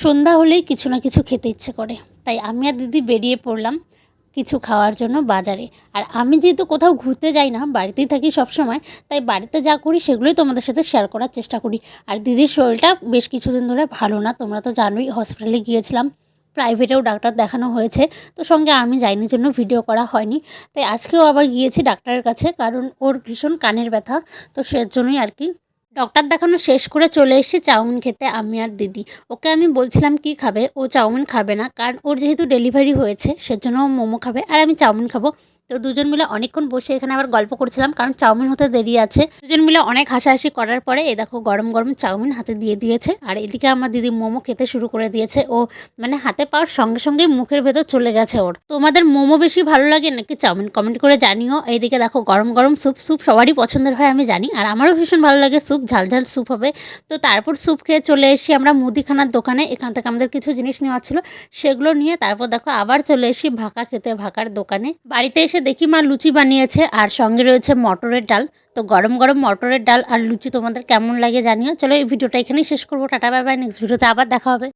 সন্ধ্যা হলেই কিছু না কিছু খেতে ইচ্ছে করে, তাই আমি আর দিদি বেরিয়ে পড়লাম কিছু খাওয়ার জন্য বাজারে। আর আমি যেহেতু কোথাও ঘুরতে যাই না, বাড়িতেই থাকি সব সময়, তাই বাড়িতে যা করি সেগুলোই তোমাদের সাথে শেয়ার করার চেষ্টা করি। আর দিদির শরীরটা বেশ কিছুদিন ধরে ভালো না, তোমরা তো জানোই, হসপিটালে গিয়েছিলাম, প্রাইভেটেও ডাক্তার দেখানো হয়েছে, তো সঙ্গে আমি যাইনি জন্য ভিডিও করা হয়নি। তাই আজকেও আবার গিয়েছি ডাক্তারের কাছে, কারণ ওর ভীষণ কানের ব্যথা, তো সেজন্যই আর কি। ডক্টর দেখানো শেষ করে চলে এসেছি চাউমিন খেতে আমি আর দিদি। ওকে আমি বলছিলাম কি খাবে, ও চাউমিন খাবে না, কারণ ওর যেহেতু ডেলিভারি হয়েছে সেজন্য ও মোমো খাবে আর আমি চাউমিন খাবো। তো দুজন মিলে অনেকক্ষণ বসে এখানে আবার গল্প করছিলাম, কারণ চাউমিন হতে দেরি আছে। দুজন মিলে অনেক হাসাহাসি করার পরে এই দেখো গরম গরম চাউমিন হাতে দিয়ে দিয়েছে, আর এদিকে আমার দিদি মোমো খেতে শুরু করে দিয়েছে। ও মানে হাতে পাওয়ার সঙ্গে সঙ্গেই মুখের ভেতর চলে গেছে ওর। তোমাদের মোমো বেশি ভালো লাগে নাকি চাউমিন, কমেন্ট করে জানিও। এইদিকে দেখো গরম গরম স্যুপ, স্যুপ সবারই পছন্দের হয় আমি জানি, আর আমারও ভীষণ ভালো লাগে স্যুপ, ঝাল ঝাল স্যুপ হবে। তো তারপর স্যুপ খেয়ে চলে এসেছি আমরা মুদিখানার দোকানে, এখান থেকে আমাদের কিছু জিনিস নেওয়া ছিল, সেগুলো নিয়ে তারপর দেখো আবার চলে এসেছি ভাকা খেতে, ভাকার দোকানে। বাড়িতে এসে দেখি মা লুচি বানিয়েছে আর সঙ্গে রয়েছে মটরের ডাল। তো গরম গরম মটরের ডাল আর লুচি তোমাদের কেমন লাগে জানিও। চলো এই ভিডিওটা এখানেই শেষ করবো, টাটা বাই বাই, নেক্সট ভিডিওতে আবার দেখা হবে।